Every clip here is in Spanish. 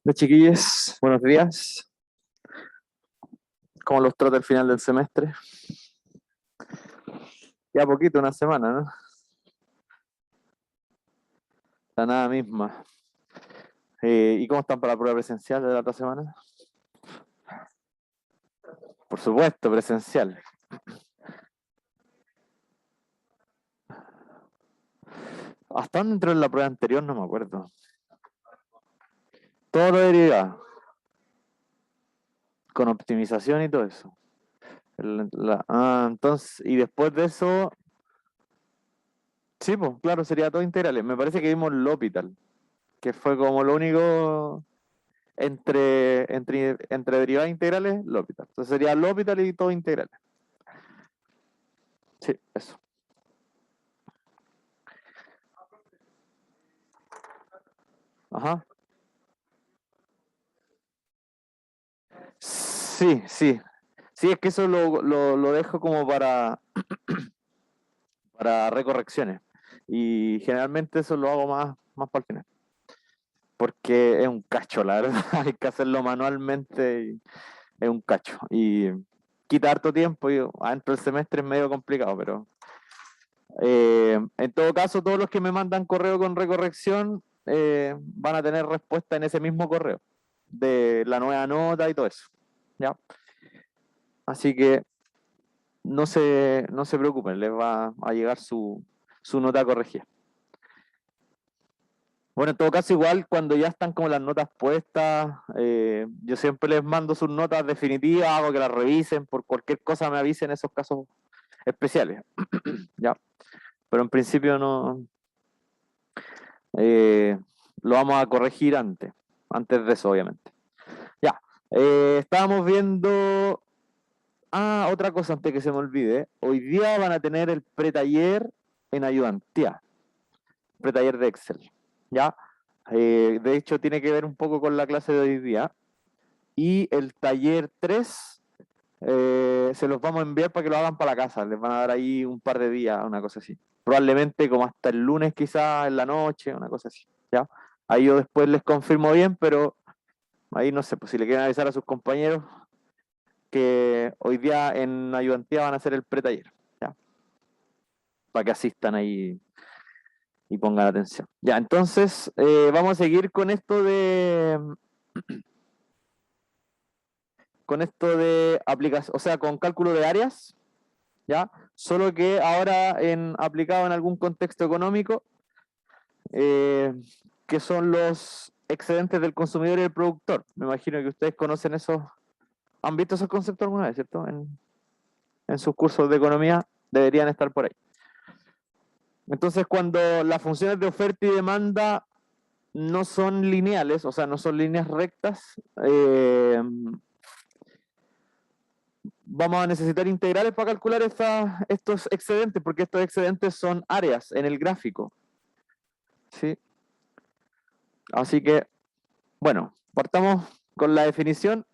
Hola chiquillos, buenos días. ¿Cómo los trata el final del semestre? Ya poquito, una semana, ¿no? La nada misma. ¿Y cómo están para la prueba presencial de la otra semana? Por supuesto, presencial. ¿Hasta dónde entró en la prueba anterior? No me acuerdo. Todo lo derivado, con optimización y todo eso. Entonces, y después de eso, sí, pues, claro, sería todo integrales. Me parece que vimos L'Hopital, que fue como lo único entre derivadas integrales, L'Hopital. Entonces sería L'Hopital y todo integrales. Sí, eso. Ajá. Sí, sí. Sí, es que eso lo dejo como para recorrecciones. Y generalmente eso lo hago más para el final. Porque es un cacho, la verdad. Hay que hacerlo manualmente y es un cacho. Y quita harto tiempo y adentro del semestre es medio complicado, pero en todo caso, todos los que me mandan correo con recorrección van a tener respuesta en ese mismo correo de la nueva nota y todo eso. ¿Ya? Así que no se preocupen, les va a llegar su nota corregida. Bueno, en todo caso, igual cuando ya están como las notas puestas, yo siempre les mando sus notas definitivas, hago que las revisen, por cualquier cosa me avisen esos casos especiales. ¿Ya? Pero en principio no eh, lo vamos a corregir antes de eso, obviamente. Ya, estábamos viendo. Otra cosa antes que se me olvide. Hoy día van a tener el pretaller en ayudantía, pretaller de Excel. ¿Ya? De hecho, tiene que ver un poco con la clase de hoy día. Y el taller 3 se los vamos a enviar para que lo hagan para la casa. Les van a dar ahí un par de días, una cosa así. Probablemente como hasta el lunes quizás en la noche, una cosa así. ¿Ya? Ahí yo después les confirmo bien, pero ahí no sé, pues si le quieren avisar a sus compañeros que hoy día en ayudantía van a hacer el pretaller. ¿Ya? Para que asistan ahí y pongan atención. Ya, entonces vamos a seguir con esto de aplicación, o sea, con cálculo de áreas, ¿ya? Solo que ahora aplicado en algún contexto económico, eh, que son los excedentes del consumidor y el productor. Me imagino que ustedes conocen esos, han visto esos conceptos alguna vez, ¿cierto? En sus cursos de economía deberían estar por ahí. Entonces, cuando las funciones de oferta y demanda no son lineales, o sea, no son líneas rectas, vamos a necesitar integrales para calcular estos excedentes, porque estos excedentes son áreas en el gráfico. ¿Sí? Así que, bueno, partamos con la definición.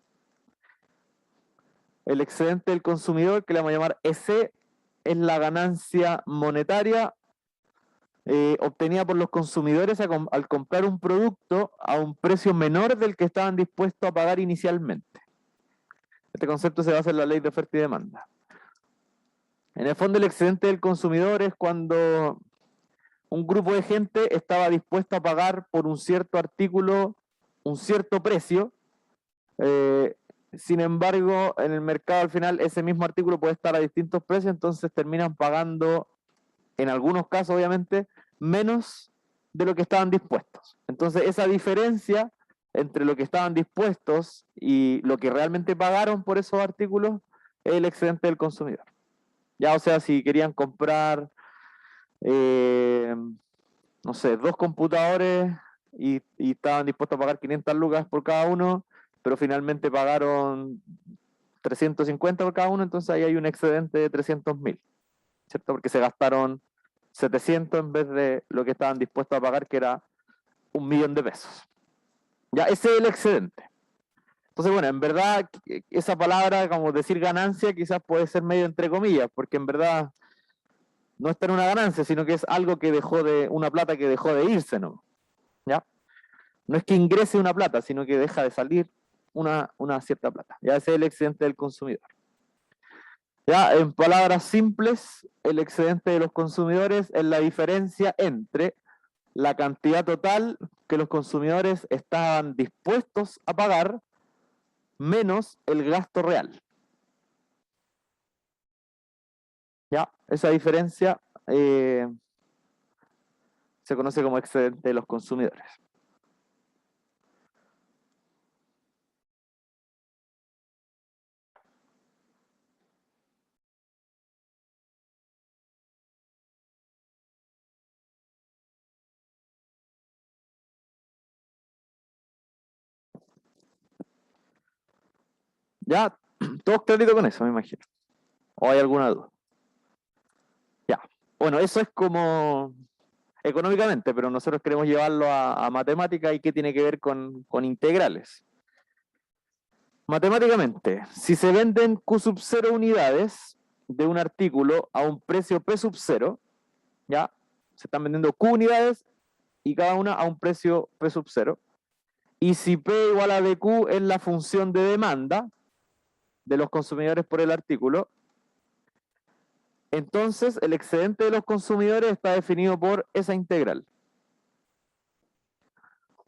El excedente del consumidor, que le vamos a llamar EC, es la ganancia monetaria obtenida por los consumidores al comprar un producto a un precio menor del que estaban dispuestos a pagar inicialmente. Este concepto se basa en la ley de oferta y demanda. En el fondo, el excedente del consumidor es cuando un grupo de gente estaba dispuesto a pagar por un cierto artículo un cierto precio. Sin embargo, en el mercado al final ese mismo artículo puede estar a distintos precios, entonces terminan pagando, en algunos casos obviamente, menos de lo que estaban dispuestos. Entonces esa diferencia entre lo que estaban dispuestos y lo que realmente pagaron por esos artículos es el excedente del consumidor. Ya, o sea, si querían comprar, eh, no sé, 2 computadores y estaban dispuestos a pagar 500 lucas por cada uno, pero finalmente pagaron 350 por cada uno, entonces ahí hay un excedente de 300.000, ¿cierto? Porque se gastaron 700 en vez de lo que estaban dispuestos a pagar, que era 1.000.000 de pesos. Ya, ese es el excedente. Entonces, bueno, en verdad, esa palabra, como decir ganancia, quizás puede ser medio entre comillas, porque en verdad no está en una ganancia, sino que es algo que una plata que dejó de irse, ¿no? ¿Ya? No es que ingrese una plata, sino que deja de salir una cierta plata. Ya ese es el excedente del consumidor. Ya, en palabras simples, el excedente de los consumidores es la diferencia entre la cantidad total que los consumidores estaban dispuestos a pagar menos el gasto real. Ya, esa diferencia se conoce como excedente de los consumidores. Ya, todos claritos con eso, me imagino. ¿O hay alguna duda? Ya, bueno, eso es como económicamente, pero nosotros queremos llevarlo a matemática y qué tiene que ver con integrales. Matemáticamente, si se venden Q sub 0 unidades de un artículo a un precio P sub 0, ya, se están vendiendo Q unidades y cada una a un precio P sub 0, y si P igual a DQ es la función de demanda de los consumidores por el artículo, entonces el excedente de los consumidores está definido por esa integral.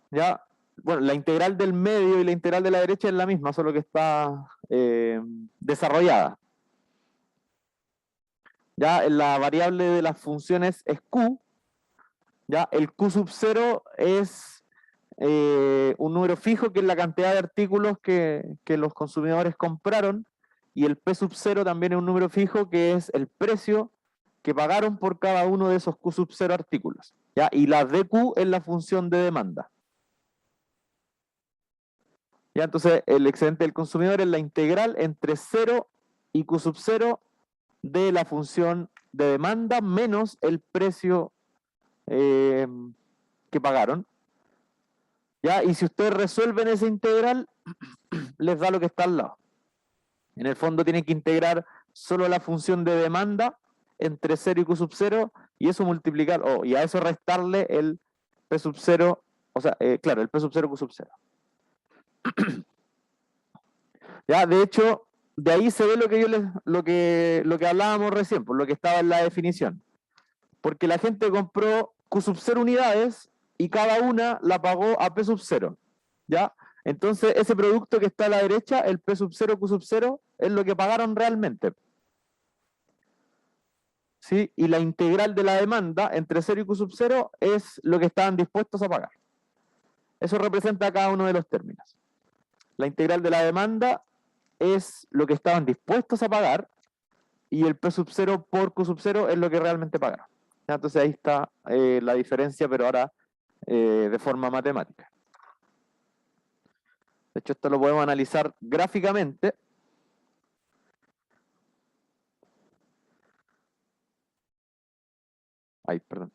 Ya, bueno, la integral del medio y la integral de la derecha es la misma, solo que está desarrollada. Ya, la variable de las funciones es Q, ya, el Q sub 0 es un número fijo, que es la cantidad de artículos que los consumidores compraron, y el P sub 0 también es un número fijo, que es el precio que pagaron por cada uno de esos Q sub 0 artículos. ¿Ya? Y la DQ es la función de demanda. ¿Ya? Entonces, el excedente del consumidor es la integral entre 0 y Q sub 0 de la función de demanda menos el precio que pagaron. ¿Ya? Y si ustedes resuelven esa integral, les da lo que está al lado. En el fondo tienen que integrar solo la función de demanda entre 0 y Q sub 0, y eso multiplicar, y a eso restarle el P sub 0, o sea, claro, el P sub 0, Q sub 0. Ya, de hecho, de ahí se ve lo que lo que hablábamos recién, por lo que estaba en la definición. Porque la gente compró Q sub 0 unidades y cada una la pagó a P sub 0. ¿Ya? Entonces, ese producto que está a la derecha, el P sub 0, Q sub 0, es lo que pagaron realmente. ¿Sí? Y la integral de la demanda entre 0 y Q sub 0 es lo que estaban dispuestos a pagar. Eso representa cada uno de los términos. La integral de la demanda es lo que estaban dispuestos a pagar, y el P sub 0 por Q sub 0 es lo que realmente pagaron. ¿Ya? Entonces ahí está la diferencia, pero ahora de forma matemática. De hecho, esto lo podemos analizar gráficamente. Ay, perdón.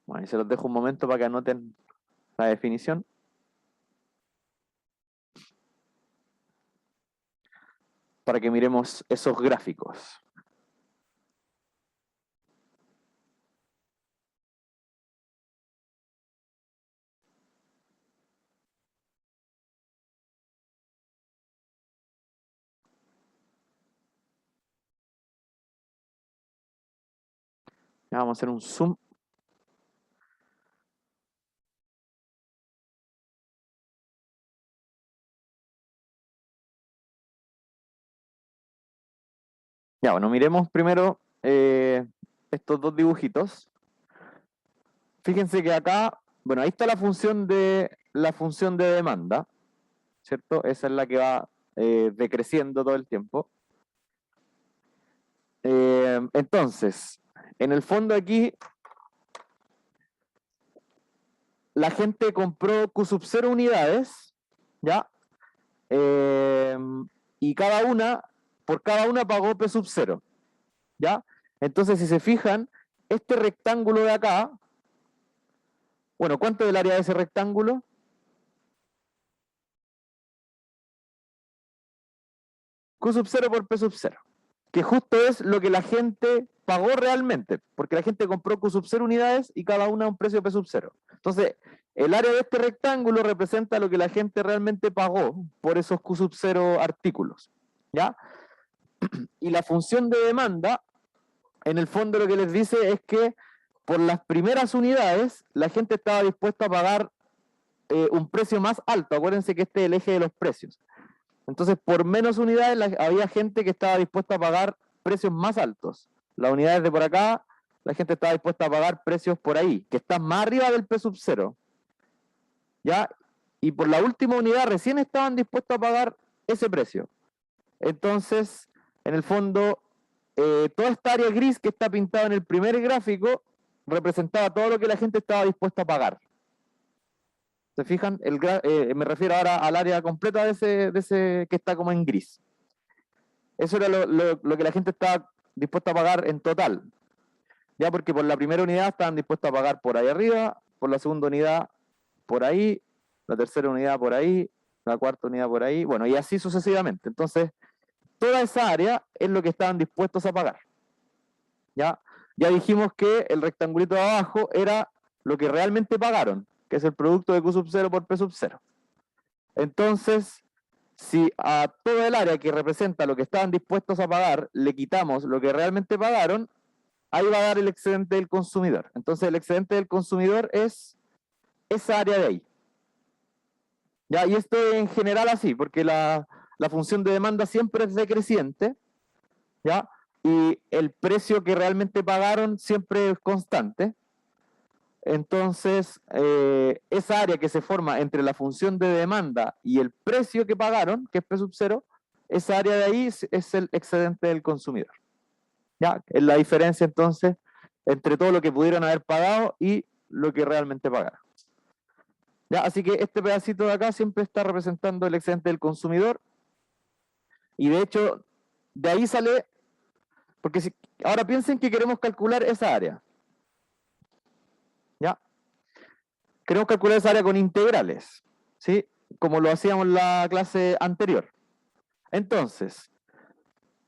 Bueno, ahí se los dejo un momento para que anoten la definición. Para que miremos esos gráficos. Ya vamos a hacer un zoom. Ya, bueno, miremos primero estos dos dibujitos. Fíjense que acá, bueno, ahí está la función de demanda, ¿cierto? Esa es la que va decreciendo todo el tiempo. Entonces, en el fondo aquí, la gente compró Q sub 0 unidades, ¿ya? Y por cada una pagó P sub 0, ¿ya? Entonces, si se fijan, este rectángulo de acá, bueno, ¿cuánto es el área de ese rectángulo? Q sub 0 por P sub 0. que justo es lo que la gente pagó realmente, porque la gente compró Q sub 0 unidades y cada una a un precio P sub 0. Entonces, el área de este rectángulo representa lo que la gente realmente pagó por esos Q sub 0 artículos, ¿ya? Y la función de demanda, en el fondo lo que les dice es que por las primeras unidades, la gente estaba dispuesta a pagar un precio más alto. Acuérdense que este es el eje de los precios. Entonces, por menos unidades, había gente que estaba dispuesta a pagar precios más altos. Las unidades de por acá, la gente estaba dispuesta a pagar precios por ahí, que están más arriba del P sub 0. ¿Ya? Y por la última unidad recién estaban dispuestos a pagar ese precio. Entonces, en el fondo, toda esta área gris que está pintada en el primer gráfico representaba todo lo que la gente estaba dispuesta a pagar. ¿Se fijan? Me refiero ahora al área completa de ese que está como en gris. Eso era lo que la gente estaba dispuesta a pagar en total. Ya porque por la primera unidad estaban dispuestos a pagar por ahí arriba, por la segunda unidad por ahí, la tercera unidad por ahí, la cuarta unidad por ahí, bueno, y así sucesivamente. Entonces, toda esa área es lo que estaban dispuestos a pagar. Ya dijimos que el rectangulito de abajo era lo que realmente pagaron, que es el producto de Q sub 0 por P sub 0. Entonces, si a todo el área que representa lo que estaban dispuestos a pagar, le quitamos lo que realmente pagaron, ahí va a dar el excedente del consumidor. Entonces, el excedente del consumidor es esa área de ahí. ¿Ya? Y esto en general así, porque la función de demanda siempre es decreciente, ¿ya? Y el precio que realmente pagaron siempre es constante. Entonces, esa área que se forma entre la función de demanda y el precio que pagaron, que es P sub 0, esa área de ahí es el excedente del consumidor. ¿Ya? Es la diferencia entonces entre todo lo que pudieron haber pagado y lo que realmente pagaron. ¿Ya? Así que este pedacito de acá siempre está representando el excedente del consumidor. Y de hecho, de ahí sale, porque ahora piensen que queremos calcular esa área. ¿Ya? Queremos calcular esa área con integrales, ¿sí? Como lo hacíamos en la clase anterior. Entonces,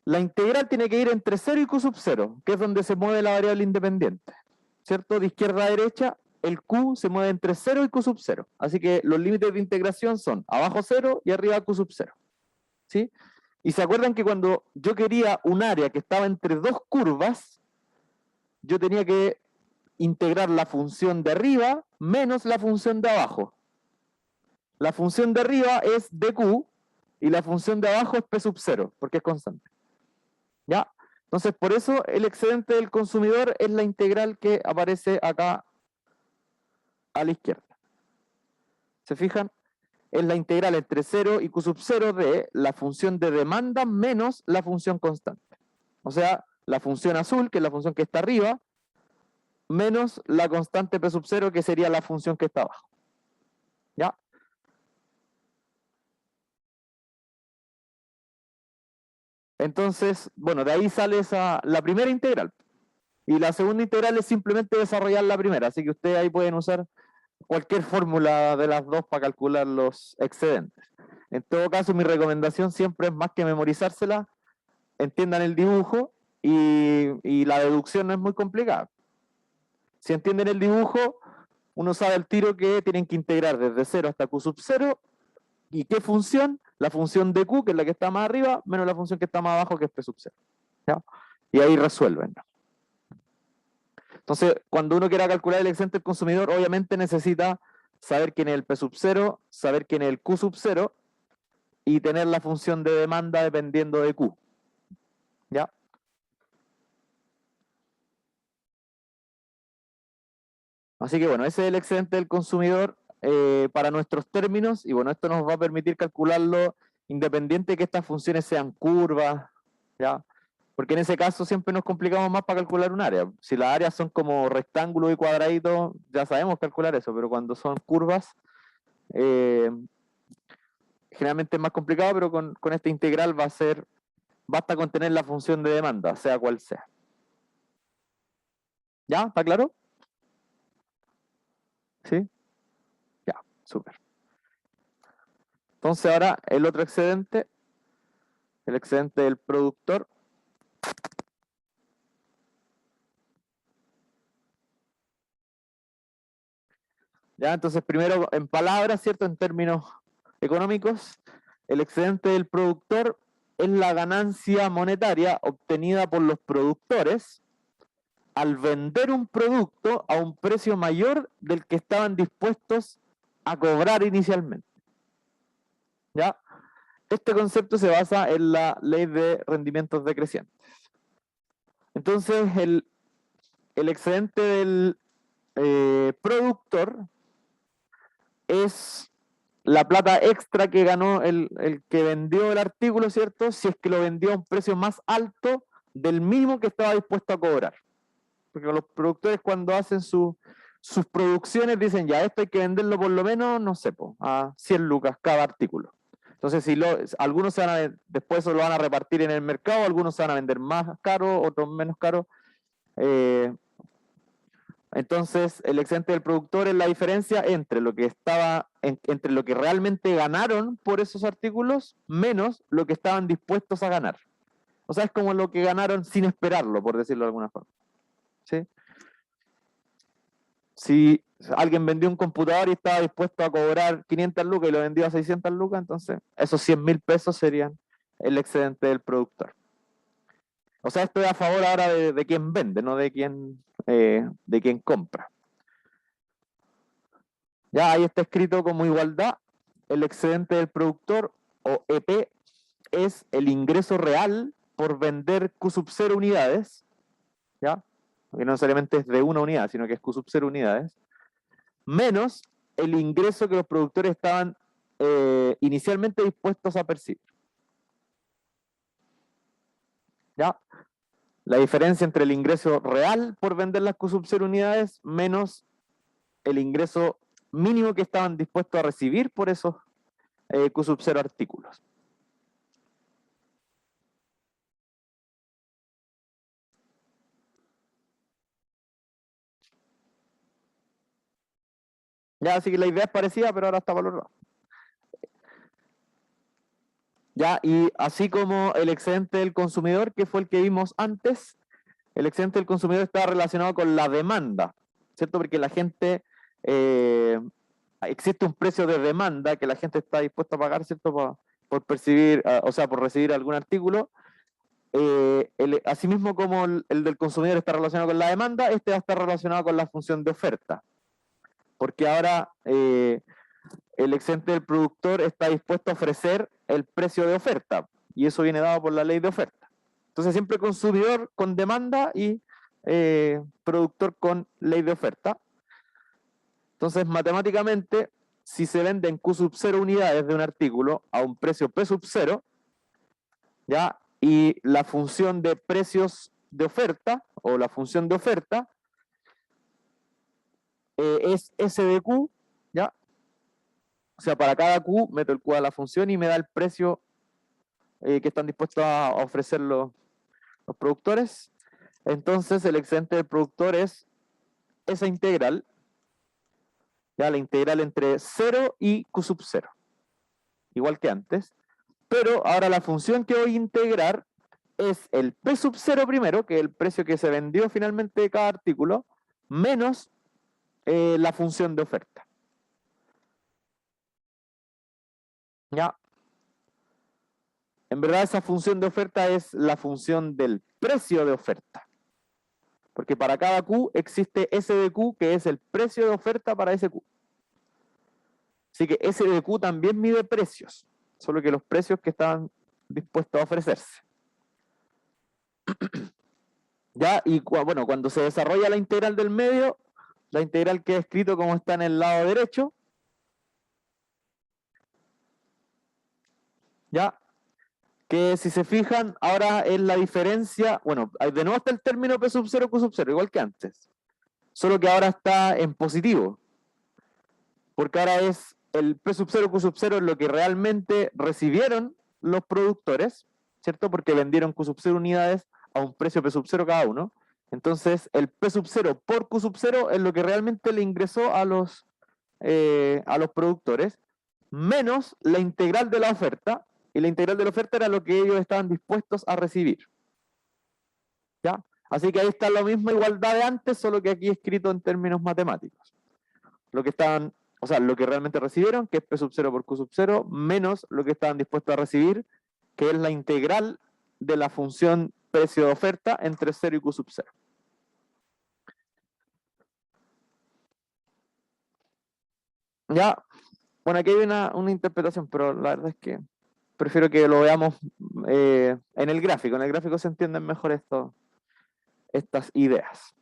la integral tiene que ir entre 0 y Q sub 0, que es donde se mueve la variable independiente. ¿Cierto? De izquierda a derecha, el Q se mueve entre 0 y Q sub 0. Así que los límites de integración son abajo 0 y arriba Q sub 0. ¿Sí? Y se acuerdan que cuando yo quería un área que estaba entre dos curvas, yo tenía que integrar la función de arriba menos la función de abajo. La función de arriba es dq y la función de abajo es p sub 0, porque es constante. ¿Ya? Entonces, por eso el excedente del consumidor es la integral que aparece acá a la izquierda. ¿Se fijan? Es la integral entre 0 y q sub 0 de la función de demanda menos la función constante. O sea, la función azul, que es la función que está arriba, menos la constante p sub 0, que sería la función que está abajo. ¿Ya? Entonces, bueno, de ahí sale la primera integral. Y la segunda integral es simplemente desarrollar la primera. Así que ustedes ahí pueden usar cualquier fórmula de las dos para calcular los excedentes. En todo caso, mi recomendación siempre es más que memorizársela, entiendan el dibujo y la deducción no es muy complicada. Si entienden el dibujo, uno sabe al tiro que tienen que integrar desde 0 hasta Q sub 0. ¿Y qué función? La función de Q, que es la que está más arriba, menos la función que está más abajo, que es P sub 0. ¿Ya? Y ahí resuelven. Entonces, cuando uno quiera calcular el excedente del consumidor, obviamente necesita saber quién es el P sub 0, saber quién es el Q sub 0 y tener la función de demanda dependiendo de Q. ¿Ya? Así que bueno, ese es el excedente del consumidor para nuestros términos, y bueno, esto nos va a permitir calcularlo independiente de que estas funciones sean curvas, ¿ya? Porque en ese caso siempre nos complicamos más para calcular un área. Si las áreas son como rectángulos y cuadraditos, ya sabemos calcular eso, pero cuando son curvas, generalmente es más complicado, pero con esta integral basta con tener la función de demanda, sea cual sea. ¿Ya? ¿Está claro? ¿Sí? Ya, súper. Entonces ahora el otro excedente, el excedente del productor, ¿Ya? Entonces, primero, en palabras, ¿cierto? En términos económicos, el excedente del productor es la ganancia monetaria obtenida por los productores al vender un producto a un precio mayor del que estaban dispuestos a cobrar inicialmente. ¿Ya? Este concepto se basa en la ley de rendimientos decrecientes. Entonces, el excedente del productor es la plata extra que ganó el que vendió el artículo, ¿cierto? Si es que lo vendió a un precio más alto del mismo que estaba dispuesto a cobrar. Porque los productores cuando hacen sus producciones dicen, ya, esto hay que venderlo por lo menos, no sé, a 100 lucas cada artículo. Entonces, si algunos después eso lo van a repartir en el mercado, algunos se van a vender más caro, otros menos caro. Entonces, el excedente del productor es la diferencia entre lo que entre lo que realmente ganaron por esos artículos menos lo que estaban dispuestos a ganar. O sea, es como lo que ganaron sin esperarlo, por decirlo de alguna forma. ¿Sí? Si alguien vendió un computador y estaba dispuesto a cobrar 500 lucas y lo vendió a 600 lucas, entonces esos 100.000 pesos serían el excedente del productor. O sea, estoy a favor ahora de quien vende, no de quien compra. Ya ahí está escrito como igualdad, el excedente del productor, o EP, es el ingreso real por vender Q sub 0 unidades, ¿ya? Que no necesariamente es de una unidad, sino que es Q sub 0 unidades, menos el ingreso que los productores estaban inicialmente dispuestos a percibir. ¿Ya? La diferencia entre el ingreso real por vender las Q sub 0 unidades menos el ingreso mínimo que estaban dispuestos a recibir por esos Q sub 0 artículos. Ya, así que la idea es parecida, pero ahora está valorada. Ya, y así como el excedente del consumidor, que fue el que vimos antes, el excedente del consumidor está relacionado con la demanda, ¿cierto? Porque la gente, existe un precio de demanda que la gente está dispuesta a pagar, ¿cierto? Por percibir, o sea, por recibir algún artículo. Asimismo como el del consumidor está relacionado con la demanda, este va a estar relacionado con la función de oferta. Porque ahora el excedente del productor está dispuesto a ofrecer el precio de oferta, y eso viene dado por la ley de oferta. Entonces siempre consumidor con demanda y productor con ley de oferta. Entonces matemáticamente, si se venden Q sub 0 unidades de un artículo a un precio P sub 0, ¿ya? Y la función de precios de oferta, o la función de oferta, es S de Q, ¿ya? O sea, para cada Q meto el Q a la función y me da el precio que están dispuestos a ofrecer los productores. Entonces el excedente del productor es esa integral, ya la integral entre 0 y Q sub 0, igual que antes, pero ahora la función que voy a integrar es el P sub 0 primero, que es el precio que se vendió finalmente de cada artículo, menos la función de oferta. ¿Ya? En verdad esa función de oferta es la función del precio de oferta. Porque para cada Q existe S de Q, que es el precio de oferta para ese Q. Así que S de Q también mide precios, solo que los precios que estaban dispuestos a ofrecerse. ¿Ya? Y bueno, cuando se desarrolla la integral del medio, la integral queda escrito como está en el lado derecho. ¿Ya? Que si se fijan, ahora es la diferencia, bueno, de nuevo está el término P sub 0, Q sub 0, igual que antes. Solo que ahora está en positivo. Porque ahora es el P sub 0, Q sub 0 es lo que realmente recibieron los productores, ¿cierto? Porque vendieron Q sub 0 unidades a un precio P sub 0 cada uno. Entonces, el P sub 0 por Q sub 0 es lo que realmente le ingresó a los productores, menos la integral de la oferta, y la integral de la oferta era lo que ellos estaban dispuestos a recibir. ¿Ya? Así que ahí está la misma igualdad de antes, solo que aquí escrito en términos matemáticos. Lo que estaban, o sea, lo que realmente recibieron, que es P sub 0 por Q sub 0, menos lo que estaban dispuestos a recibir, que es la integral de la función precio de oferta entre 0 y Q sub 0. Ya, bueno, aquí hay una interpretación, pero la verdad es que prefiero que lo veamos en el gráfico. En el gráfico se entienden mejor estas ideas.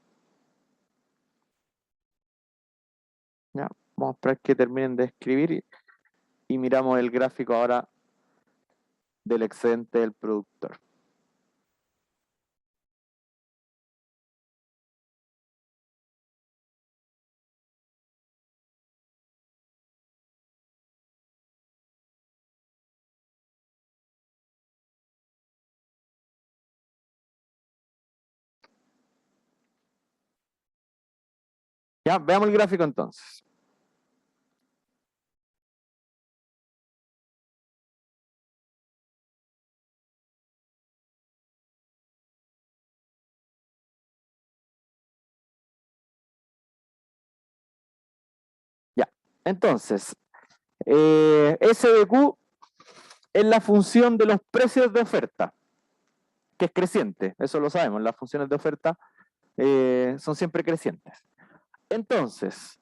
Ya, vamos a esperar que terminen de escribir y miramos el gráfico ahora del excedente del productor. Ya, veamos el gráfico entonces. Ya, entonces, S de Q es la función de los precios de oferta, que es creciente, eso lo sabemos, las funciones de oferta son siempre crecientes. Entonces,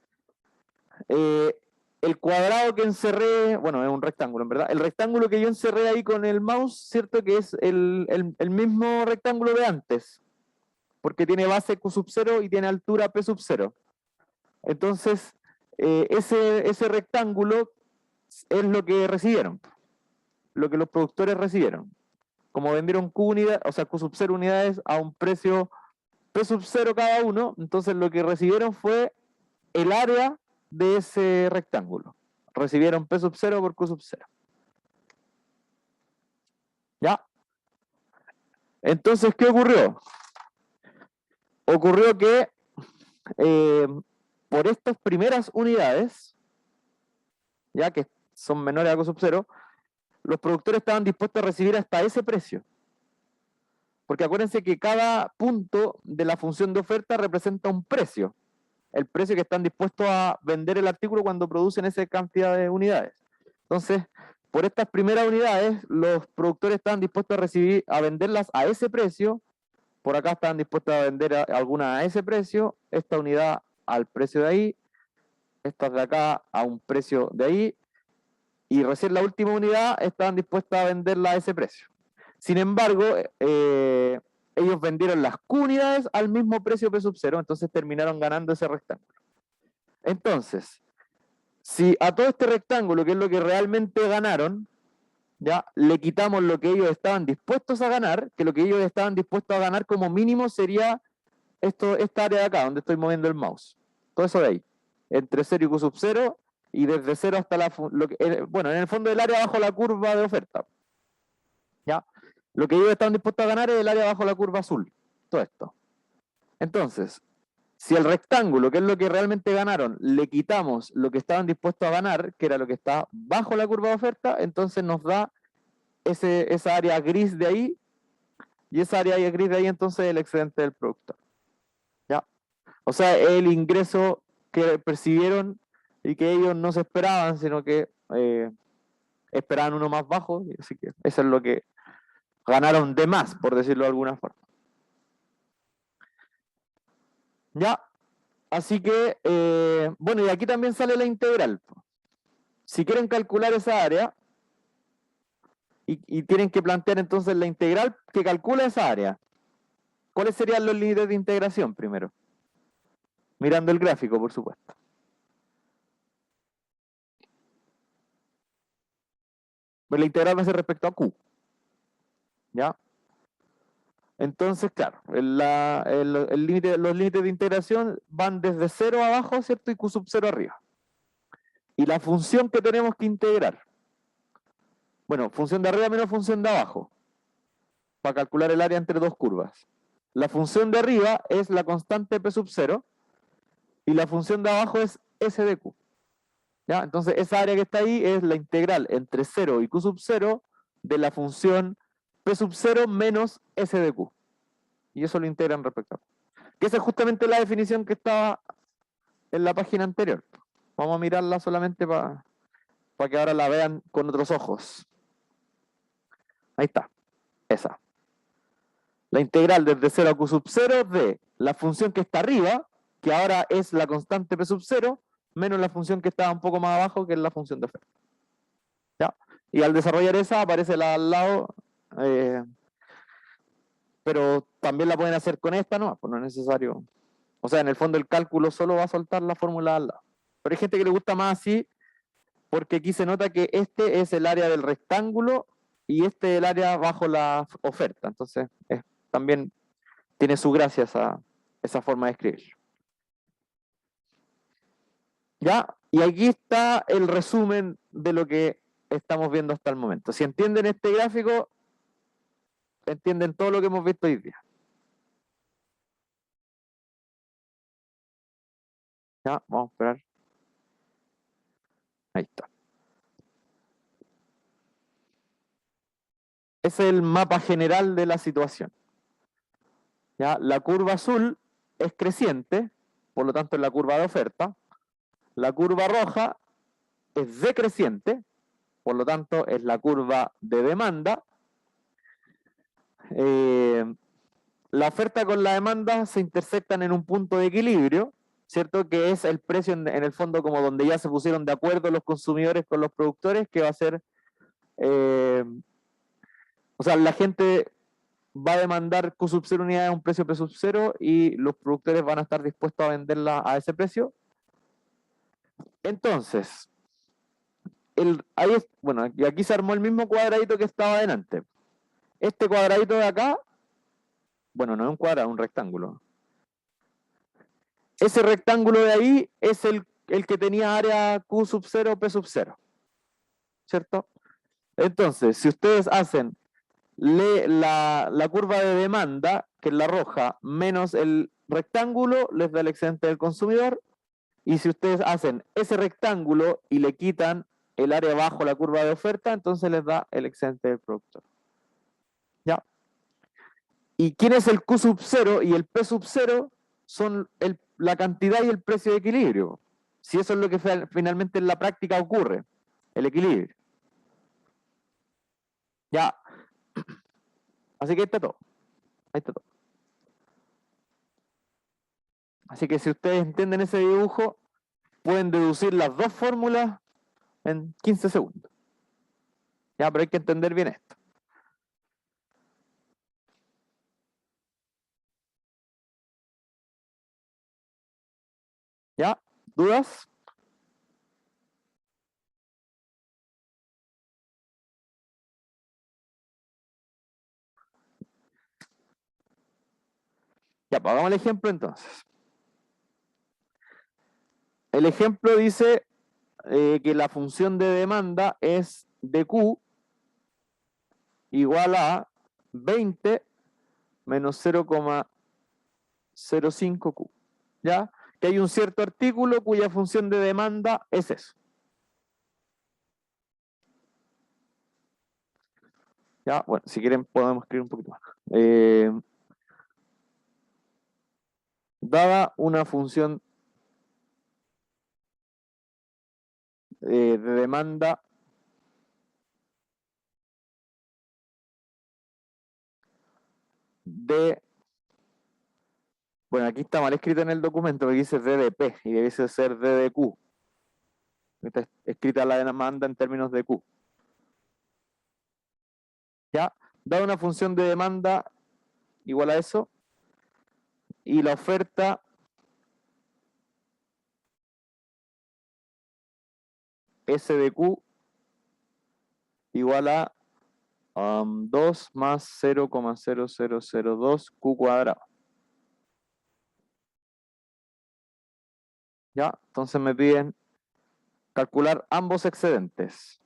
el cuadrado que encerré, bueno, es un rectángulo, en verdad. El rectángulo que yo encerré ahí con el mouse, ¿cierto? Que es el mismo rectángulo de antes, porque tiene base Q sub 0 y tiene altura P sub 0. Entonces, ese rectángulo es lo que recibieron, lo que los productores recibieron. Como vendieron Q unidades, o sea, Q sub 0 unidades a un precio P sub 0 cada uno, entonces lo que recibieron fue el área de ese rectángulo. Recibieron P sub 0 por Q sub 0. ¿Ya? Entonces, ¿qué ocurrió? Ocurrió que por estas primeras unidades, ya que son menores a Q sub 0, los productores estaban dispuestos a recibir hasta ese precio. Porque acuérdense que cada punto de la función de oferta representa un precio. El precio que están dispuestos a vender el artículo cuando producen esa cantidad de unidades. Entonces, por estas primeras unidades, los productores estaban dispuestos a venderlas a ese precio. Por acá estaban dispuestos a vender algunas a ese precio, esta unidad al precio de ahí, estas de acá a un precio de ahí, y recién la última unidad estaban dispuestas a venderla a ese precio. Sin embargo, ellos vendieron las Q unidades al mismo precio P sub 0, entonces terminaron ganando ese rectángulo. Entonces, si a todo este rectángulo, que es lo que realmente ganaron, ya le quitamos lo que ellos estaban dispuestos a ganar, que lo que ellos estaban dispuestos a ganar como mínimo sería esta área de acá, donde estoy moviendo el mouse. Todo eso de ahí. Entre 0 y Q sub 0, y desde 0 hasta bueno, en el fondo del área bajo la curva de oferta. ¿Ya? Lo que ellos estaban dispuestos a ganar es el área bajo la curva azul. Todo esto. Entonces, si el rectángulo, que es lo que realmente ganaron, le quitamos lo que estaban dispuestos a ganar, que era lo que está bajo la curva de oferta, entonces nos da esa área gris de ahí, y esa área gris de ahí entonces es el excedente del productor. ¿Ya? O sea, el ingreso que percibieron y que ellos no se esperaban, sino que esperaban uno más bajo, así que eso es lo que ganaron de más, por decirlo de alguna forma. Ya, así que, bueno, y aquí también sale la integral. Si quieren calcular esa área, y tienen que plantear entonces la integral que calcula esa área. ¿Cuáles serían los límites de integración primero? Mirando el gráfico, por supuesto. Pues la integral va a ser respecto a Q. ¿Ya? Entonces, claro, los límites de integración van desde 0 abajo, ¿cierto? Y Q sub 0 arriba. Y la función que tenemos que integrar. Bueno, función de arriba menos función de abajo. Para calcular el área entre dos curvas. La función de arriba es la constante P sub 0. Y la función de abajo es S de Q. ¿Ya? Entonces, esa área que está ahí es la integral entre 0 y Q sub 0 de la función P sub 0 menos S de Q. y eso lo integran respecto a. Que esa es justamente la definición que estaba en la página anterior. Vamos a mirarla solamente para que ahora la vean con otros ojos. Ahí está, esa. La integral desde 0 a q sub 0 de la función que está arriba, que ahora es la constante p sub 0, menos la función que estaba un poco más abajo, que es la función de oferta. ¿Ya? Y al desarrollar esa, aparece la al lado, pero también la pueden hacer con esta, ¿no? Pues no es necesario. O sea, en el fondo el cálculo solo va a soltar la fórmula al lado. Pero hay gente que le gusta más así, porque aquí se nota que este es el área del rectángulo y este es el área bajo la oferta. Entonces, también tiene su gracia esa forma de escribir. ¿Ya? Y aquí está el resumen de lo que estamos viendo hasta el momento. Si entienden este gráfico, entienden todo lo que hemos visto hoy día. ¿Ya? Vamos a esperar. Ahí está. Ese es el mapa general de la situación. ¿Ya? La curva azul es creciente, por lo tanto es la curva de oferta. La curva roja es decreciente, por lo tanto es la curva de demanda. La oferta con la demanda se intersectan en un punto de equilibrio, ¿cierto? Que es el precio en el fondo como donde ya se pusieron de acuerdo los consumidores con los productores, que va a ser, o sea, la gente va a demandar Q sub 0 unidades a un precio P sub 0 y los productores van a estar dispuestos a venderla a ese precio. Entonces, bueno, y aquí se armó el mismo cuadradito que estaba adelante. Este cuadradito de acá, bueno, no es un cuadrado, es un rectángulo. Ese rectángulo de ahí es el que tenía área Q sub 0, P sub 0. ¿Cierto? Entonces, si ustedes hacen la curva de demanda, que es la roja, menos el rectángulo, les da el excedente del consumidor. Y si ustedes hacen ese rectángulo y le quitan el área bajo la curva de oferta, entonces les da el excedente del productor. ¿Ya? ¿Y quién es el Q sub 0 y el P sub 0? Son la cantidad y el precio de equilibrio. Si eso es lo que finalmente en la práctica ocurre, el equilibrio. Ya. Así que ahí está todo. Ahí está todo. Así que si ustedes entienden ese dibujo, pueden deducir las dos fórmulas en 15 segundos. Ya, pero hay que entender bien esto. ¿Ya? ¿Dudas? Ya, pues hagamos el ejemplo entonces. El ejemplo dice que la función de demanda es dq igual a 20 menos 0,05q. ¿Ya? Que hay un cierto artículo cuya función de demanda es eso. ¿Ya? Bueno, si quieren podemos escribir un poquito más. Dada una función de demanda de, bueno, aquí está mal escrito en el documento, porque dice D de P y debe ser D de Q. Está escrita la demanda en términos de Q. ¿Ya? Dada una función de demanda igual a eso, y la oferta S de Q igual a 2 más 0,0002 Q cuadrado. ¿Ya? Entonces me piden calcular ambos excedentes.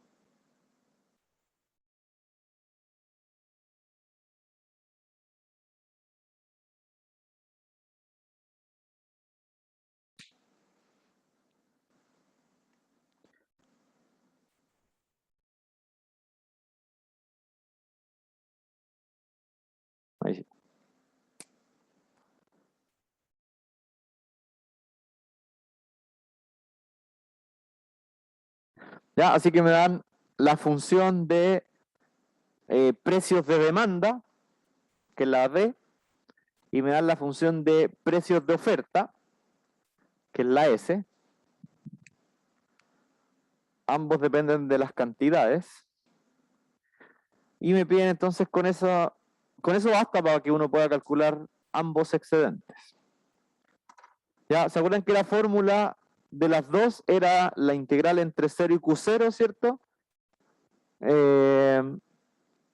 Ahí sí. ¿Ya? Así que me dan la función de precios de demanda, que es la D, y me dan la función de precios de oferta, que es la S. Ambos dependen de las cantidades. Y me piden entonces con eso basta para que uno pueda calcular ambos excedentes. ¿Ya? ¿Se acuerdan que la fórmula de las dos era la integral entre 0 y Q0, ¿cierto?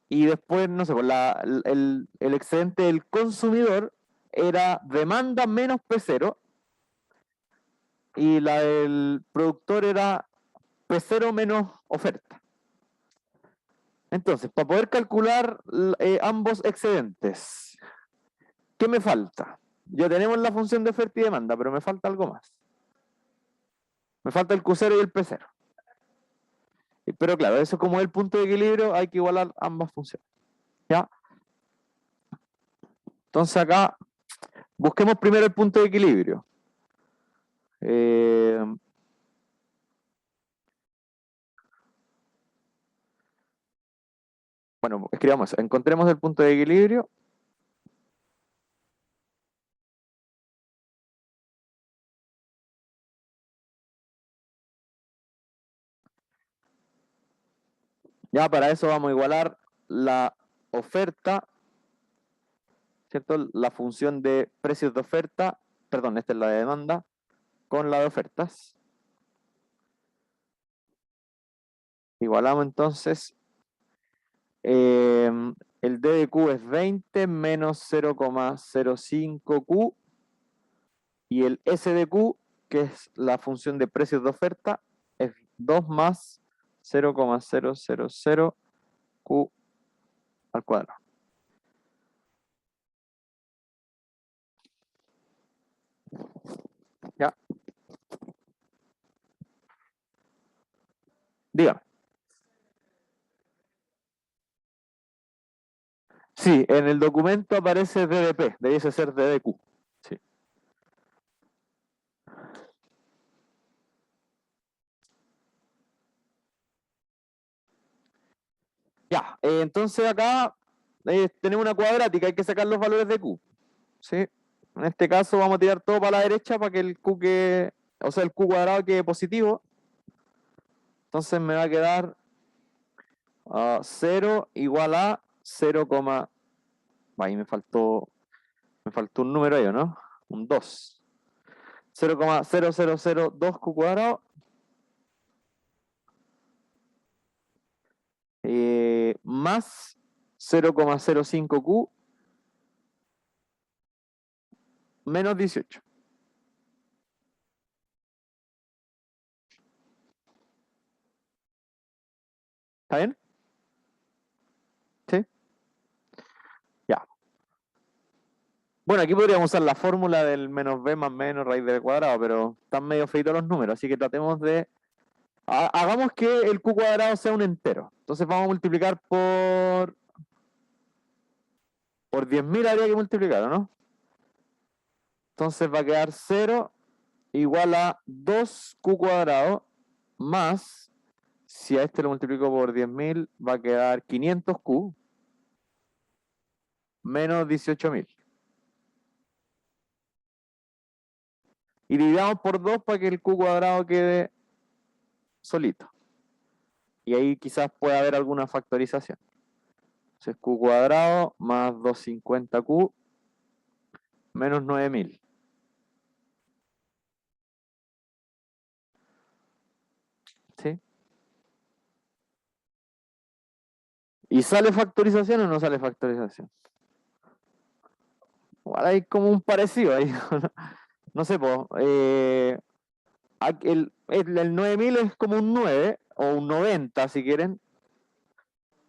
Y después, no sé, pues el excedente del consumidor era demanda menos P0 y la del productor era P0 menos oferta. Entonces, para poder calcular ambos excedentes, ¿qué me falta? Ya tenemos la función de oferta y demanda, pero me falta algo más. Me falta el Q0 y el P0. Pero claro, eso como es el punto de equilibrio, hay que igualar ambas funciones. ¿Ya? Entonces acá, busquemos primero el punto de equilibrio. Bueno, escribamos eso. Encontremos el punto de equilibrio. Ya para eso vamos a igualar la oferta, ¿cierto? La función de precios de oferta, perdón, esta es la de demanda, con la de ofertas. Igualamos entonces, el D de Q es 20 menos 0,05 Q y el S de Q, que es la función de precios de oferta, es 2 más 0,000 Q al cuadrado. ¿Ya? Dígame. Sí, en el documento aparece DDP, debiese ser DDQ. Sí. Ya, entonces acá tenemos una cuadrática, hay que sacar los valores de Q. ¿Sí? En este caso vamos a tirar todo para la derecha para que el Q quede, o sea, el Q cuadrado quede positivo. Entonces me va a quedar 0 igual a 0, ahí me faltó un número ahí, ¿no? Un 2. 0,0002 Q cuadrado más 0,05 Q menos 18. ¿Está bien? ¿Sí? Ya. Bueno, aquí podríamos usar la fórmula del menos b más menos raíz del cuadrado, pero están medio feitos los números, así que tratemos de... Hagamos que el q cuadrado sea un entero. Entonces vamos a multiplicar por 10.000 habría que multiplicarlo, ¿no? Entonces va a quedar 0 igual a 2q cuadrado más, si a este lo multiplico por 10.000, va a quedar 500q menos 18.000. Y dividamos por 2 para que el q cuadrado quede solito. Y ahí quizás pueda haber alguna factorización. Entonces q cuadrado más 250q menos 9.000. ¿Sí? ¿Y sale factorización o no sale factorización? Igual hay como un parecido ahí. No sé, pues. El 9.000 es como un 9 o un 90 si quieren.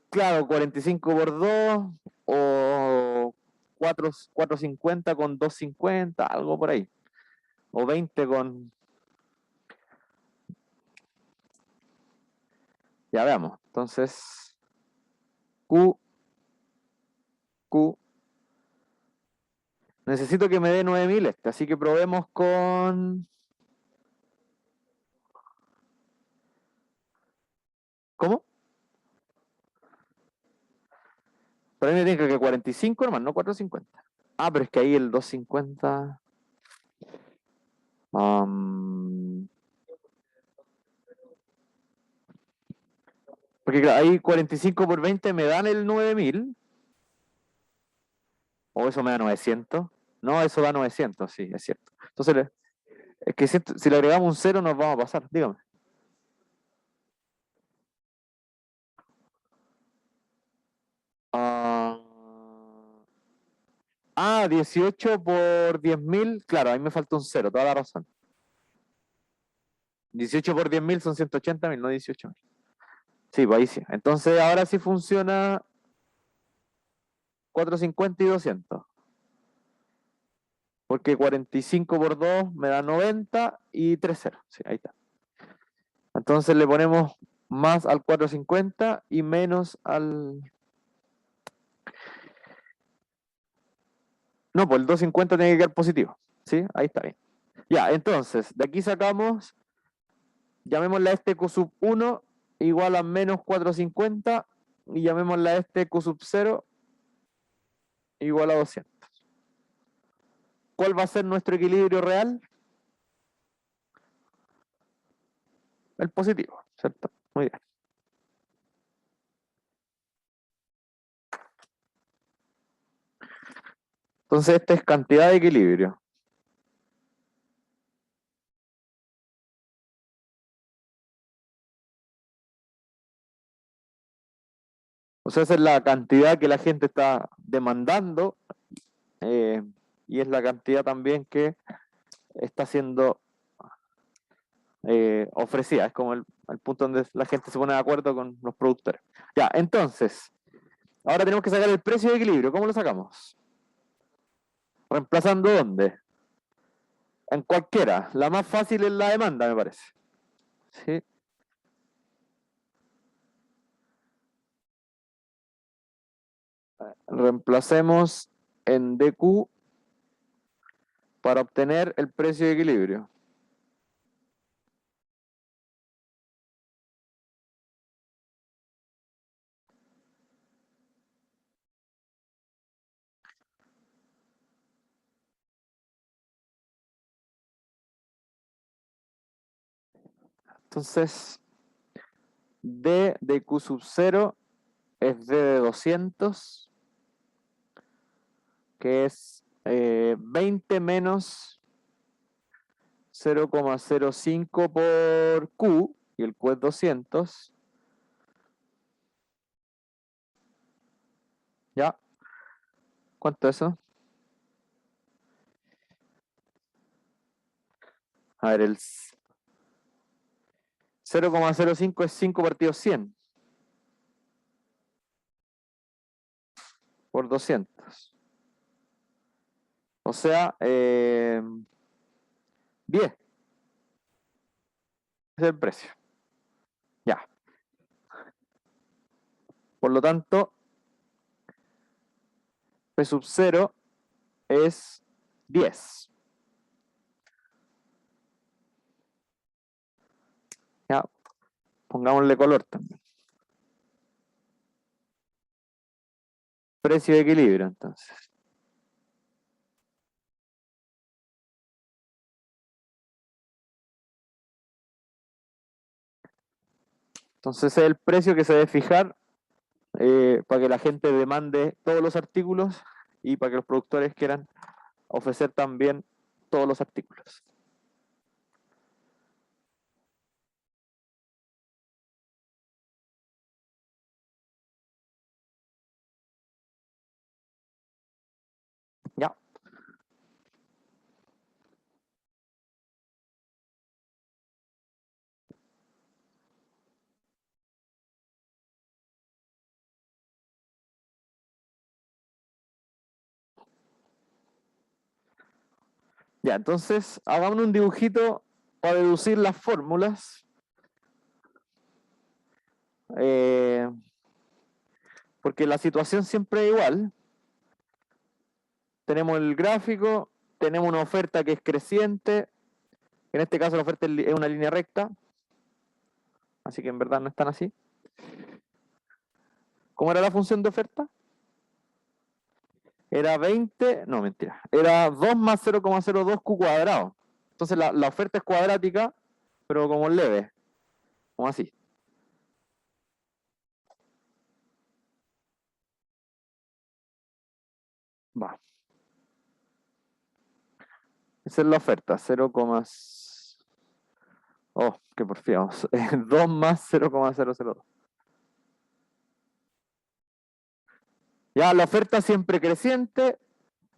Claro, 45 por 2 o 450 con 250, algo por ahí. O 20 con... Ya veamos. Entonces, Q, Q. Necesito que me dé 9.000 este, así que probemos con... Pero a mí me tiene que 45 nomás, no 450. Ah, pero es que ahí el 250. Porque claro, ahí 45 por 20 me dan el 9000. O eso me da 900. No, eso da 900, sí, es cierto. Entonces, es que si le agregamos un 0 nos vamos a pasar, dígame. 18 por 10.000, claro, ahí me falta un 0, toda la razón. 18 por 10.000 son 180.000, no 18.000. Sí, pues ahí sí. Entonces ahora sí funciona 450 y 200. Porque 45 por 2 me da 90 y 3 ceros. Sí, ahí está. Entonces le ponemos más al 450 y menos al... No, pues el 250 tiene que quedar positivo. ¿Sí? Ahí está bien. Ya, entonces, de aquí sacamos, llamémosle a este Q sub 1 igual a menos 450 y llamémosle a este Q sub 0 igual a 200. ¿Cuál va a ser nuestro equilibrio real? El positivo, ¿cierto? Muy bien. Entonces, esta es cantidad de equilibrio. O sea, esa es la cantidad que la gente está demandando y es la cantidad también que está siendo ofrecida. Es como el punto donde la gente se pone de acuerdo con los productores. Ya, entonces, ahora tenemos que sacar el precio de equilibrio. ¿Cómo lo sacamos? ¿Reemplazando dónde? En cualquiera. La más fácil es la demanda, me parece. ¿Sí? Reemplacemos en DQ para obtener el precio de equilibrio. Entonces, D de Q sub 0 es D de 200, que es 20 menos 0,05 por Q, y el Q es 200. ¿Ya? ¿Cuánto es eso? A ver, el 0,05 es 5 partido 100 por 200. O sea, 10 es el precio. Ya. Por lo tanto, P sub 0 es 10. Ya. Pongámosle color también. Precio de equilibrio, entonces. Entonces ese es el precio que se debe fijar para que la gente demande todos los artículos y para que los productores quieran ofrecer también todos los artículos. Ya. Ya, entonces hagamos un dibujito para deducir las fórmulas. Eh, porque la situación siempre es igual. Tenemos el gráfico, tenemos una oferta que es creciente. En este caso la oferta es una línea recta. Así que en verdad no es tan así. ¿Cómo era la función de oferta? era 20, no, mentira, era 2 más 0,02 Q cuadrado. Entonces la oferta es cuadrática, pero como leve, como así. Va. Esa es la oferta, 0, oh, qué porfiados. 2 más 0,002. Ya, la oferta siempre creciente,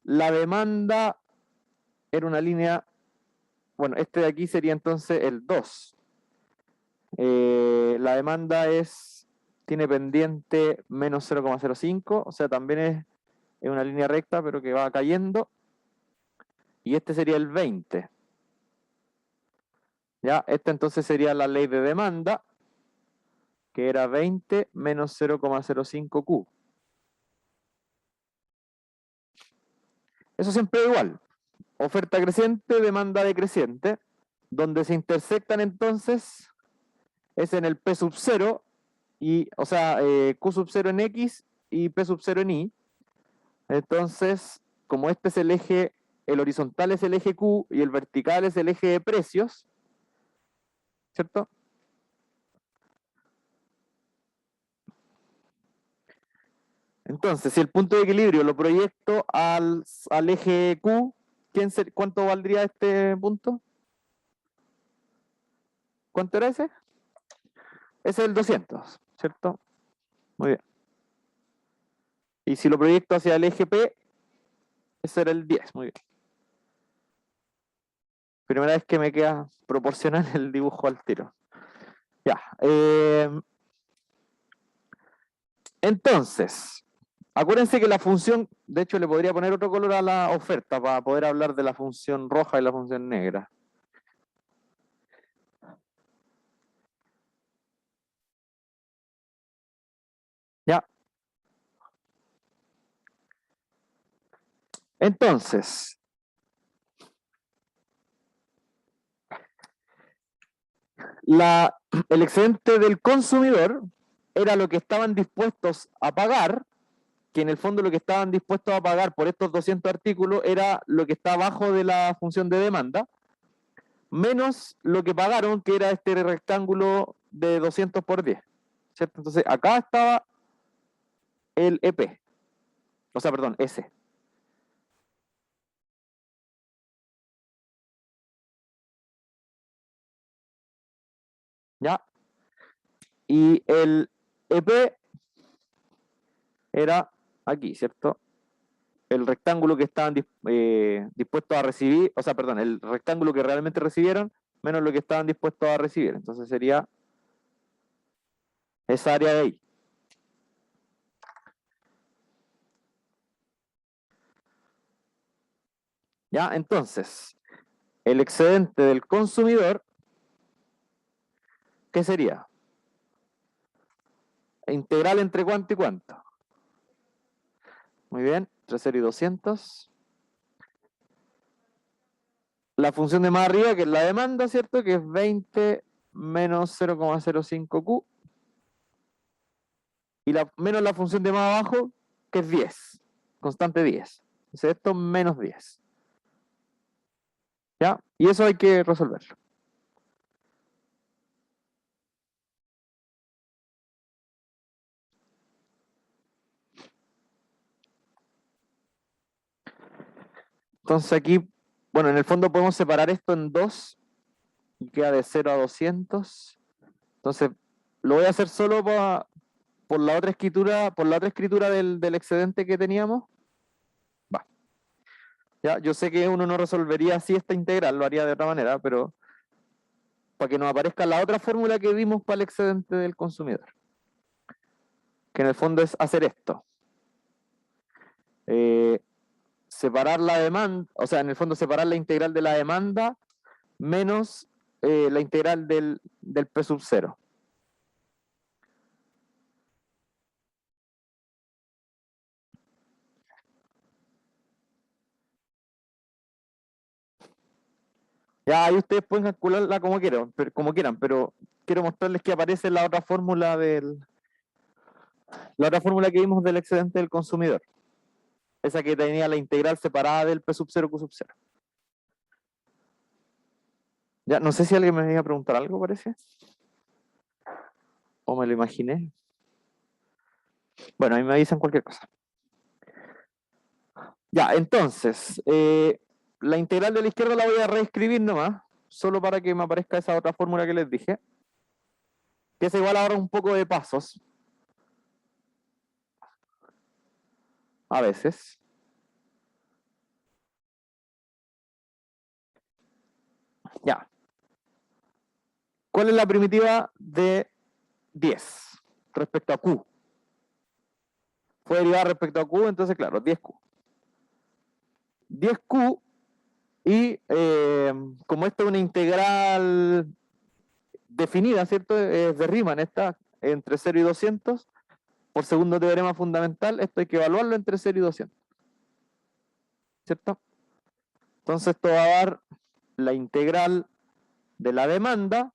la demanda era una línea, bueno, este de aquí sería entonces el 2. La demanda tiene pendiente menos 0,05, o sea, también es una línea recta, pero que va cayendo. Y este sería el 20. Ya, esta entonces sería la ley de demanda, que era 20 menos 0,05 Q. Eso siempre es igual. Oferta creciente, demanda decreciente. Donde se intersectan entonces es en el P sub 0, y, o sea, Q sub 0 en X y P sub 0 en Y. Entonces, como este es el eje, el horizontal es el eje Q y el vertical es el eje de precios, ¿cierto? Entonces, si el punto de equilibrio lo proyecto al eje Q, ¿cuánto valdría este punto? ¿Cuánto era ese? Ese es el 200, ¿cierto? Muy bien. Y si lo proyecto hacia el eje P, ese era el 10, muy bien. Primera vez que me queda proporcional el dibujo al tiro. Ya. Entonces, acuérdense que la función, de hecho le podría poner otro color a la oferta para poder hablar de la función roja y la función negra. Ya. Entonces, el excedente del consumidor era lo que estaban dispuestos a pagar, que en el fondo lo que estaban dispuestos a pagar por estos 200 artículos era lo que está abajo de la función de demanda, menos lo que pagaron, que era este rectángulo de 200 por 10. ¿Cierto? Entonces, acá estaba el EP, o sea, perdón, S. ¿Ya? Y el EP era aquí, ¿cierto? El rectángulo que estaban dispuestos a recibir, o sea, perdón, el rectángulo que realmente recibieron, menos lo que estaban dispuestos a recibir. Entonces sería esa área de ahí. ¿Ya? Entonces, el excedente del consumidor, ¿qué sería? Integral entre cuánto y cuánto. Muy bien, entre 0 y 200. La función de más arriba, que es la demanda, ¿cierto? Que es 20 menos 0,05 Q. Y menos la función de más abajo, que es 10. Constante 10. Entonces esto menos 10. ¿Ya? Y eso hay que resolverlo. Entonces aquí, bueno, en el fondo podemos separar esto en dos y queda de 0 a 200. Entonces, lo voy a hacer solo por la otra escritura del excedente que teníamos. Va. Ya, yo sé que uno no resolvería así esta integral, lo haría de otra manera, pero para que nos aparezca la otra fórmula que vimos para el excedente del consumidor. Que en el fondo es hacer esto. Separar la demanda, o sea, en el fondo separar la integral de la demanda menos la integral del P sub 0. Ya ahí ustedes pueden calcularla como quieran, pero quiero mostrarles que aparece la otra fórmula que vimos del excedente del consumidor. esa que tenía la integral separada del P sub 0, Q sub 0. Ya, no sé si alguien me iba a preguntar algo, parece. O me lo imaginé. Bueno, ahí me avisan cualquier cosa. Ya, entonces, la integral de la izquierda la voy a reescribir nomás, solo para que me aparezca esa otra fórmula que les dije, que es igual ahora un poco de pasos. A veces. Ya. ¿Cuál es la primitiva de 10 respecto a Q? Fue derivada respecto a Q, entonces claro, 10Q. 10Q y como esta es una integral definida, ¿cierto? Es de Riemann esta, entre 0 y 200, por segundo teorema fundamental, esto hay que evaluarlo entre 0 y 200. ¿Cierto? Entonces esto va a dar la integral de la demanda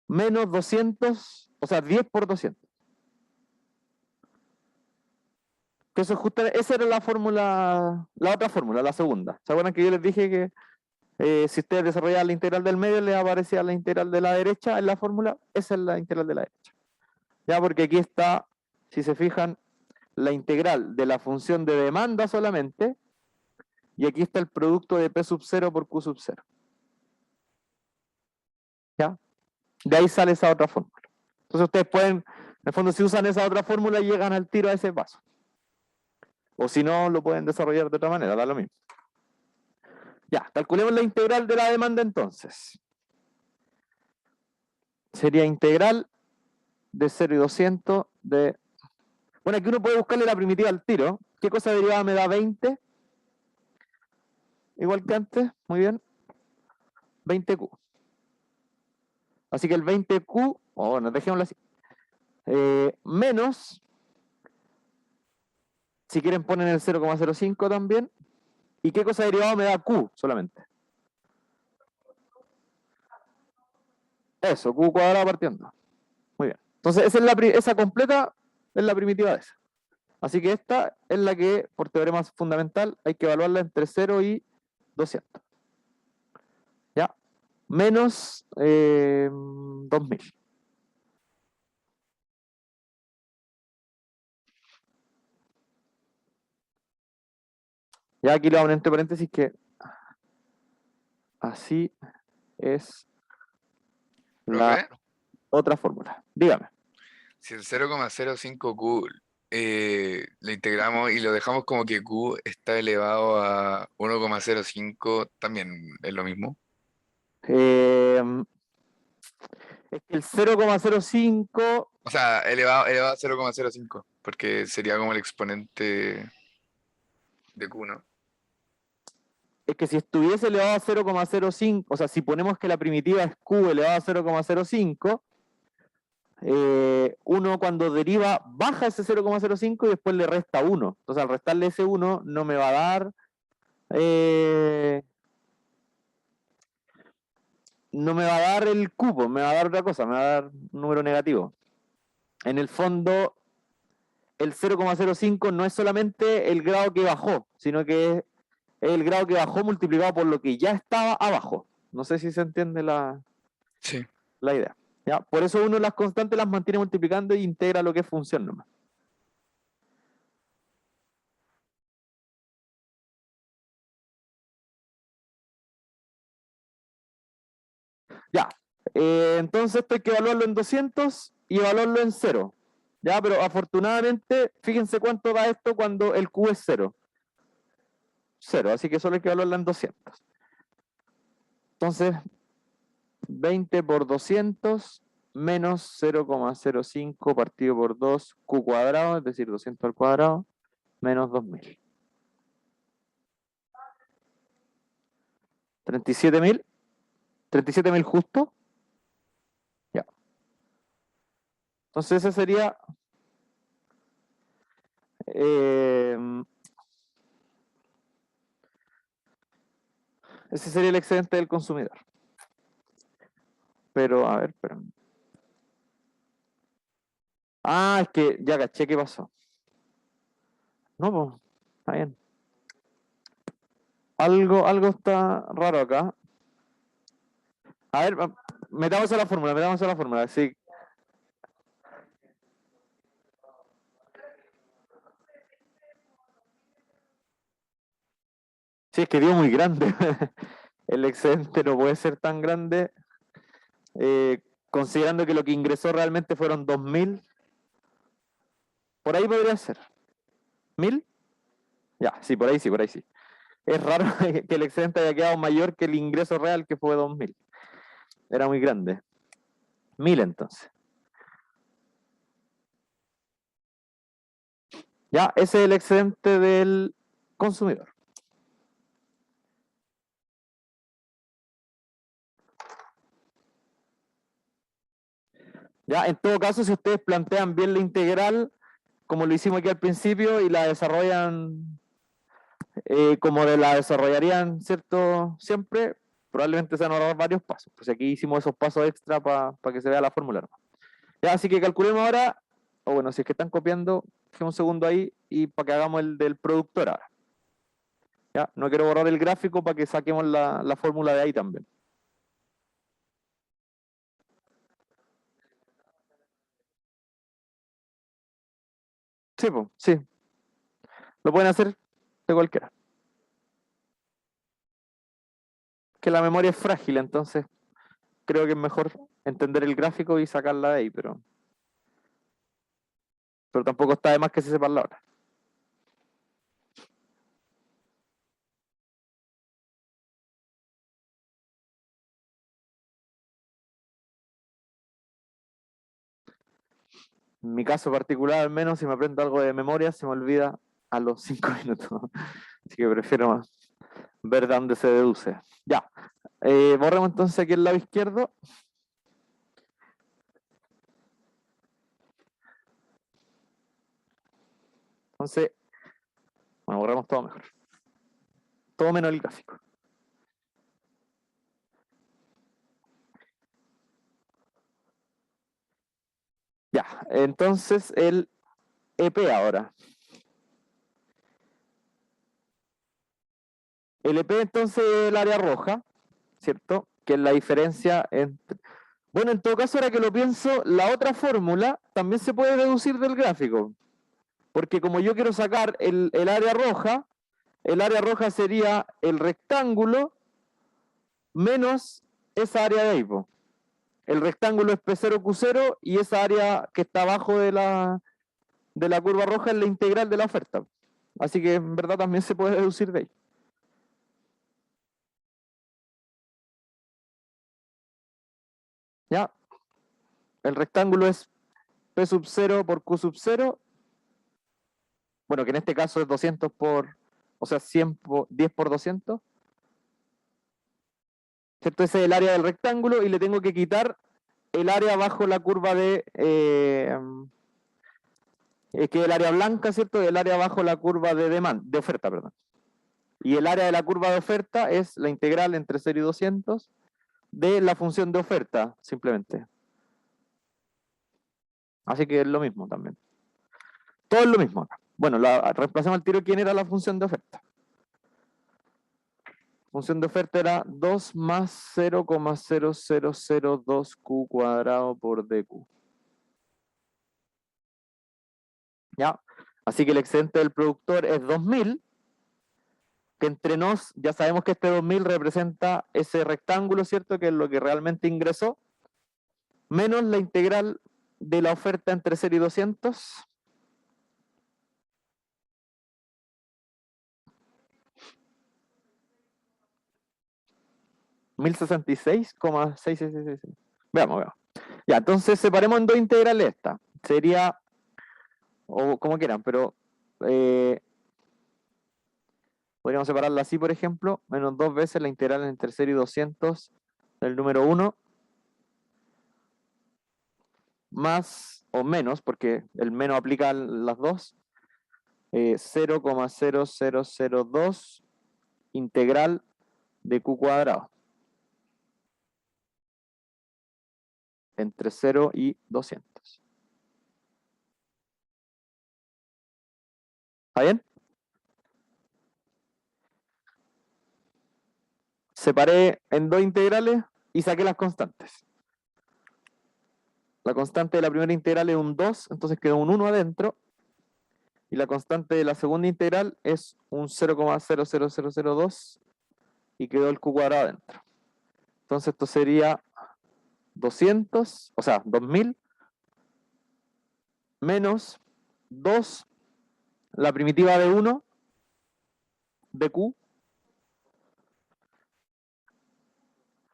menos 200, o sea, 10 por 200. Que eso es esa era la fórmula, la otra fórmula, la segunda. ¿Se acuerdan que yo les dije que si ustedes desarrollaban la integral del medio, les aparecía la integral de la derecha en la fórmula? Esa es la integral de la derecha. Ya, porque aquí está, si se fijan, la integral de la función de demanda solamente, y aquí está el producto de P sub 0 por Q sub 0. ¿Ya? De ahí sale esa otra fórmula. Entonces ustedes pueden, en el fondo, si usan esa otra fórmula, llegan al tiro a ese paso. O si no, lo pueden desarrollar de otra manera, da lo mismo. Ya, calculemos la integral de la demanda entonces. Sería integral de 0 y 200 de... Bueno, aquí uno puede buscarle la primitiva al tiro. ¿Qué cosa derivada me da 20? Igual que antes, muy bien. 20Q. Así que el 20Q, bueno, dejémoslo así. Menos, si quieren ponen el 0,05 también. ¿Y qué cosa derivada me da Q solamente? Eso, Q cuadrado partiendo. Muy bien. Entonces, esa completa es la primitiva de esa. Así que esta es la que, por teorema fundamental, hay que evaluarla entre 0 y 200. ¿Ya? Menos 2000. Ya aquí lo hago entre paréntesis que así es la Profe, otra fórmula. Dígame. si el 0,05Q le integramos y lo dejamos como que Q está elevado a 1,05, también es lo mismo. Eh, es que el 0,05 O sea, elevado a 0,05, porque sería como el exponente de Q, ¿no? es que si estuviese elevado a 0,05, o sea, si ponemos que la primitiva es Q elevado a 0,05, uno cuando deriva baja ese 0,05 y después le resta 1. Entonces al restarle ese 1 no me va a dar no me va a dar el cupo, me va a dar otra cosa, me va a dar un número negativo. En el fondo, el 0,05 no es solamente el grado que bajó, sino que es el grado que bajó multiplicado por lo que ya estaba abajo. No sé si se entiende la Sí. idea. ¿Ya? Por eso uno las constantes las mantiene multiplicando e integra lo que es función nomás. Ya, entonces esto hay que evaluarlo en 200 y evaluarlo en 0. Ya, pero afortunadamente, fíjense cuánto da esto cuando el Q es 0. 0, así que solo hay que evaluarlo en 200. Entonces, 20 por 200 menos 0,05 partido por 2 Q cuadrado, es decir, 200 al cuadrado, menos 2000. 37.000. 37.000 justo. Ya. Entonces ese sería ese sería el excedente del consumidor. Pero, a ver, espérame. Ah, es que ya caché qué pasó. No, pues, está bien. Algo está raro acá. A ver, metamos a la fórmula, metamos a la fórmula. Sí, sí, es que dio muy grande. El excedente no puede ser tan grande, considerando que lo que ingresó realmente fueron 2.000. Por ahí podría ser. ¿1.000? Ya, sí, por ahí sí, por ahí sí. Es raro que el excedente haya quedado mayor que el ingreso real, que fue 2.000. Era muy grande. 1.000 entonces. Ya, ese es el excedente del consumidor. Ya, en todo caso, si ustedes plantean bien la integral, como lo hicimos aquí al principio, y la desarrollan como la desarrollarían, ¿cierto? Siempre, probablemente se van a ahorrar varios pasos. Pues aquí hicimos esos pasos extra para que se vea la fórmula. Ya, así que calculemos ahora, o bueno, si es que están copiando, dejemos un segundo ahí y para que hagamos el del productor ahora. Ya, no quiero borrar el gráfico para que saquemos la fórmula de ahí también. Sí, pues, sí, lo pueden hacer de cualquiera. Que la memoria es frágil, entonces creo que es mejor entender el gráfico y sacarla de ahí, pero tampoco está de más que se sepan la hora. En mi caso particular, al menos, si me aprendo algo de memoria, se me olvida a los 5 minutos. Así que prefiero ver de dónde se deduce. Ya, borremos entonces aquí el lado izquierdo. Entonces, bueno, borremos todo mejor. Todo menos el gráfico. Ya, entonces el EP ahora. El EP entonces es el área roja, ¿cierto? Que es la diferencia entre... Bueno, en todo caso, ahora que lo pienso, la otra fórmula también se puede deducir del gráfico. Porque como yo quiero sacar el área roja sería el rectángulo menos esa área de ahí. Po. El rectángulo es P0Q0 y esa área que está abajo de la curva roja es la integral de la oferta. Así que en verdad también se puede deducir de ahí. ¿Ya? El rectángulo es P sub 0 por Q sub 0. Bueno, que en este caso es 200 por, o sea, 100 por, 10 por 200. ¿Cierto? Ese es el área del rectángulo y le tengo que quitar el área bajo la curva que es el área blanca, ¿cierto? El área bajo la curva de oferta, perdón. Y el área de la curva de oferta es la integral entre 0 y 200 de la función de oferta, simplemente. Así que es lo mismo también. Todo es lo mismo acá. Bueno, reemplazamos al tiro quién era la función de oferta. Función de oferta era 2 más 0,0002Q cuadrado por DQ. ¿Ya? Así que el excedente del productor es 2.000, que entre nos ya sabemos que este 2.000 representa ese rectángulo, ¿cierto? Que es lo que realmente ingresó, menos la integral de la oferta entre 0 y 200. 1066,6666. Veamos, veamos. Ya, entonces separemos en dos integrales esta. Sería, o como quieran, pero eh, podríamos separarla así, por ejemplo, menos dos veces la integral entre 0 y 200 del número 1, más o menos, porque el menos aplica a las dos, 0,0002 integral de Q cuadrado entre 0 y 200. ¿Está bien? Separé en dos integrales y saqué las constantes. La constante de la primera integral es un 2, entonces quedó un 1 adentro. Y la constante de la segunda integral es un 0,00002 y quedó el q cuadrado adentro. Entonces esto sería 200, o sea, 2000 menos 2, la primitiva de 1 de q.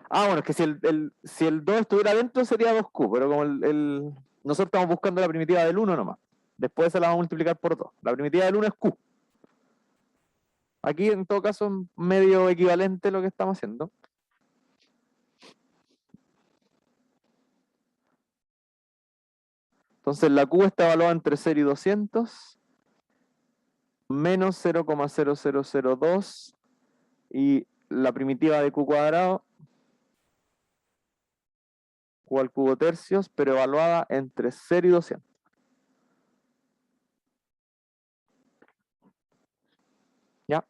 Bueno, es que si el 2 estuviera adentro sería 2q, pero como nosotros estamos buscando la primitiva del 1 nomás. Después se la vamos a multiplicar por 2. La primitiva del 1 es q. Aquí en todo caso es medio equivalente lo que estamos haciendo. Entonces la q está evaluada entre 0 y 200, menos 0,0002 y la primitiva de q cuadrado, q al cubo tercios, pero evaluada entre 0 y 200. ¿Ya?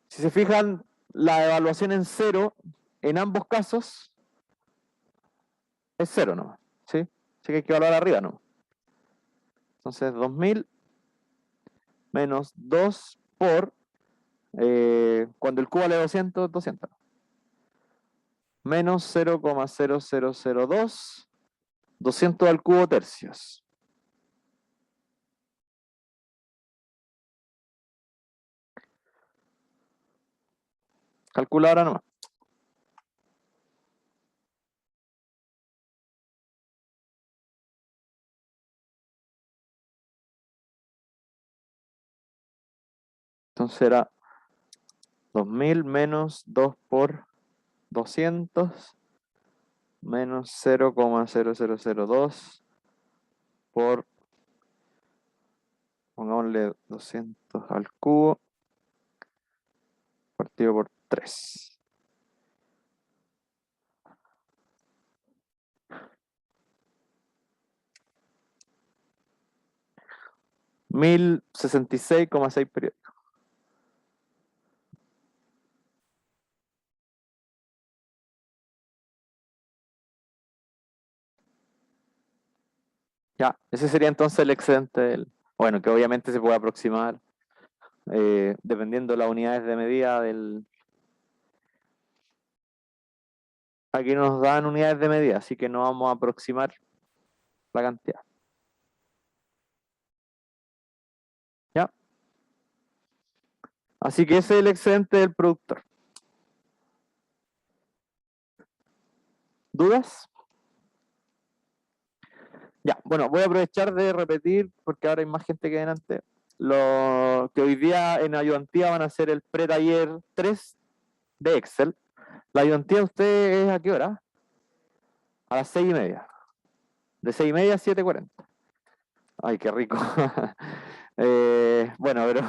Si se fijan, la evaluación en 0, en ambos casos, es 0 nomás, ¿sí? Así que hay que evaluar arriba, ¿no? Entonces 2000 menos 2 por, cuando el q vale 200, 200. Menos 0,0002, 200 al cubo tercios. Calcula ahora nomás. Entonces era 2000 menos 2 por 200 menos 0,0002 por, pongámosle 200 al cubo, partido por 3. Mil 66,6 periódicos. Ya, ese sería entonces el excedente bueno, que obviamente se puede aproximar dependiendo de las unidades de medida del... Aquí nos dan unidades de medida, así que no vamos a aproximar la cantidad. ¿Ya? Así que ese es el excedente del productor. ¿Dudas? Ya, bueno, voy a aprovechar de repetir, porque ahora hay más gente que delante, lo que hoy día en ayudantía van a hacer el pre-taller 3 de Excel. La ayudantía usted es ¿a qué hora? A las 6:30. De 6:30 a 7:40. Ay, qué rico. Bueno, pero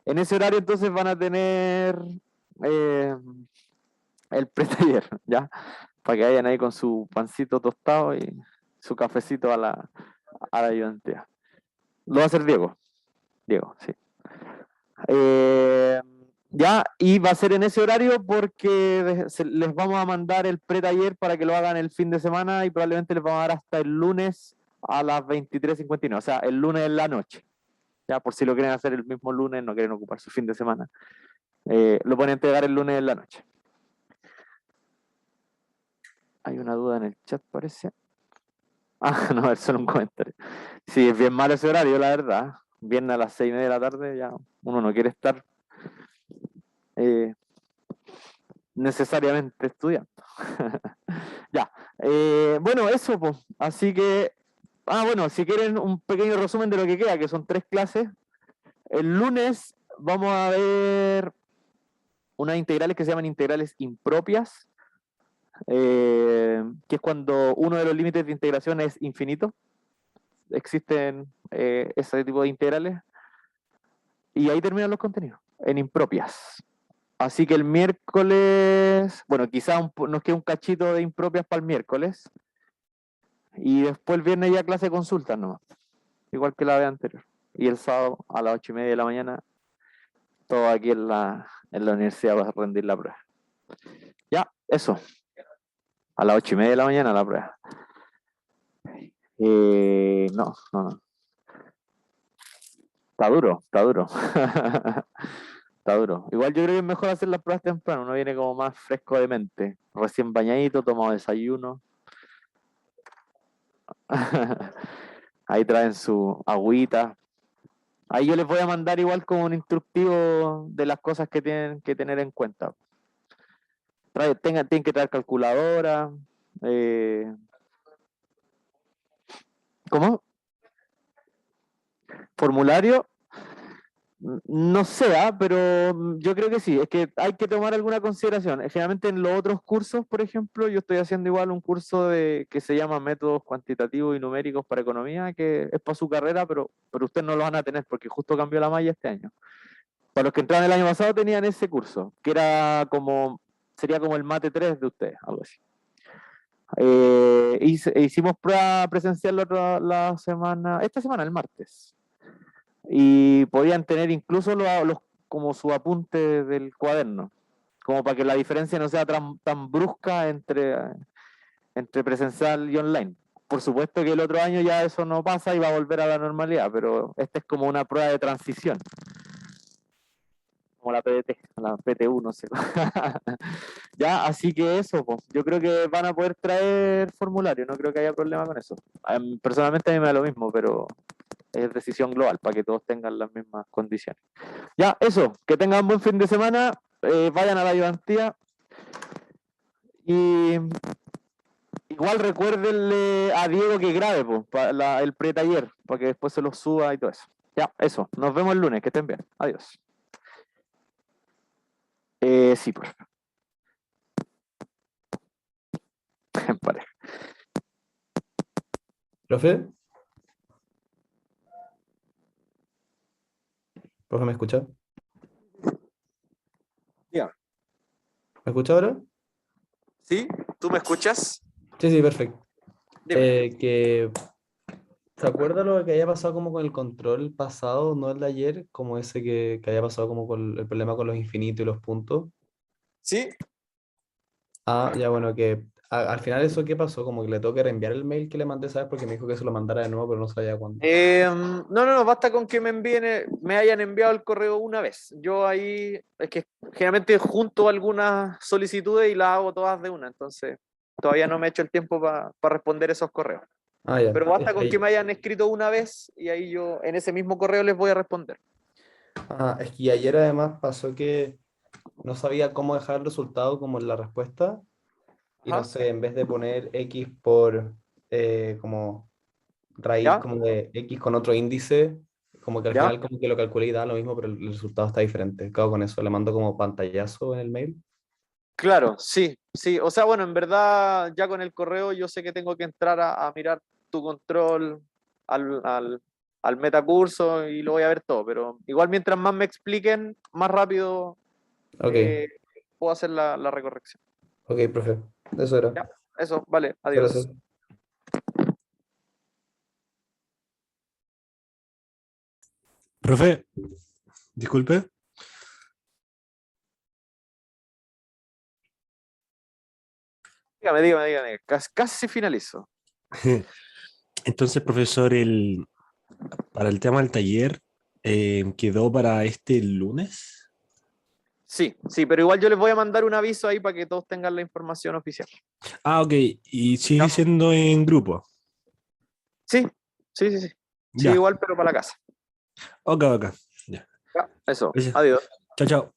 en ese horario entonces van a tener el pre-taller, ¿ya? Para que vayan ahí con su pancito tostado y su cafecito a la ayudantía. Lo va a hacer Diego. Diego, sí. Ya, y va a ser en ese horario porque les vamos a mandar el pre-taller para que lo hagan el fin de semana y probablemente les vamos a dar hasta el lunes a las 23:59, o sea, el lunes en la noche. Ya, por si lo quieren hacer el mismo lunes, no quieren ocupar su fin de semana. Lo pueden entregar el lunes en la noche. Hay una duda en el chat, parece. No, es solo un comentario. Sí, es bien malo ese horario, la verdad. Viernes a las 6:30 de la tarde, ya uno no quiere estar necesariamente estudiando. Ya. Bueno, eso, pues. Así que, bueno, si quieren un pequeño resumen de lo que queda, que son 3 clases. El lunes vamos a ver unas integrales que se llaman integrales impropias, que es cuando uno de los límites de integración es infinito. Existen ese tipo de integrales. Y ahí terminan los contenidos. en impropias. Así que el miércoles, bueno, quizá nos quede un cachito de impropias para el miércoles. Y después el viernes ya clase de consultas nomás. Igual que la vez anterior. Y el sábado a las 8:30 de la mañana, todo aquí en la universidad va a rendir la prueba. Ya, eso. A las 8:30 de la mañana la prueba. No. Está duro. Está duro. Igual yo creo que es mejor hacer las pruebas temprano. Uno viene como más fresco de mente. Recién bañadito, tomado desayuno. Ahí traen su agüita. Ahí yo les voy a mandar igual como un instructivo de las cosas que tienen que tener en cuenta. Tienen que traer calculadora. ¿Cómo? Formulario. No sé, pero yo creo que sí, es que hay que tomar alguna consideración. Generalmente en los otros cursos, por ejemplo, yo estoy haciendo igual un curso que se llama Métodos Cuantitativos y Numéricos para Economía, que es para su carrera, pero ustedes no lo van a tener porque justo cambió la malla este año. Para los que entraron el año pasado tenían ese curso, que sería como el Mate 3 de ustedes, algo así. Hicimos prueba presencial esta semana, el martes. Y podían tener incluso como su apunte del cuaderno, como para que la diferencia no sea tan brusca entre presencial y online. Por supuesto que el otro año ya eso no pasa y va a volver a la normalidad, pero esta es como una prueba de transición. Como la PDT, la PTU, no sé. Ya, así que eso, pues, yo creo que van a poder traer formulario, no creo que haya problema con eso. Personalmente a mí me da lo mismo, pero es decisión global para que todos tengan las mismas condiciones. Ya, eso, que tengan un buen fin de semana, vayan a la ayudantía y igual recuérdenle a Diego que grabe el pre-taller, para que después se lo suba y todo eso. Ya, eso, nos vemos el lunes, que estén bien, adiós. Sí, por favor. En pareja. ¿Profe? ¿Profe me escucha? Ya. ¿Me escucha ahora? ¿Sí? ¿Tú me escuchas? Sí, perfecto. Dime. Que ¿se acuerda lo que haya pasado como con el control pasado, no el de ayer, como ese que haya pasado como con el problema con los infinitos y los puntos? ¿Sí? Ya bueno, al final eso qué pasó, como que le tengo que reenviar el mail que le mandé, ¿sabes? Porque me dijo que se lo mandara de nuevo, pero no sabía cuándo. No, basta con que me hayan enviado el correo una vez. Yo ahí, es que generalmente junto algunas solicitudes y las hago todas de una, entonces todavía no me he hecho el tiempo para responder esos correos. Ya. Pero basta con que me hayan escrito una vez y ahí yo en ese mismo correo les voy a responder. Es que ayer además pasó que no sabía cómo dejar el resultado como en la respuesta. Y no Ajá. sé, en vez de poner X por como raíz ¿Ya? como de X con otro índice, como que al ¿Ya? final como que lo calculé y da lo mismo, pero el resultado está diferente. Claro, con eso le mando como pantallazo en el mail. Claro, sí. O sea, bueno, en verdad ya con el correo yo sé que tengo que entrar a mirar tu control al metacurso y lo voy a ver todo, pero igual mientras más me expliquen, más rápido Ok, puedo hacer la recorrección. ok, profe. Eso era. Ya, eso, vale, Gracias. adiós. Profe, disculpe. Dígame. Casi finalizo. Entonces, profesor, para el tema del taller, ¿quedó para este lunes? Sí, pero igual yo les voy a mandar un aviso ahí para que todos tengan la información oficial. Ok, y sigue Ya. siendo en grupo. Sí. Sí, Ya, igual, pero para la casa. ok. Ya. Ya, eso, Gracias. adiós. Chao, chao.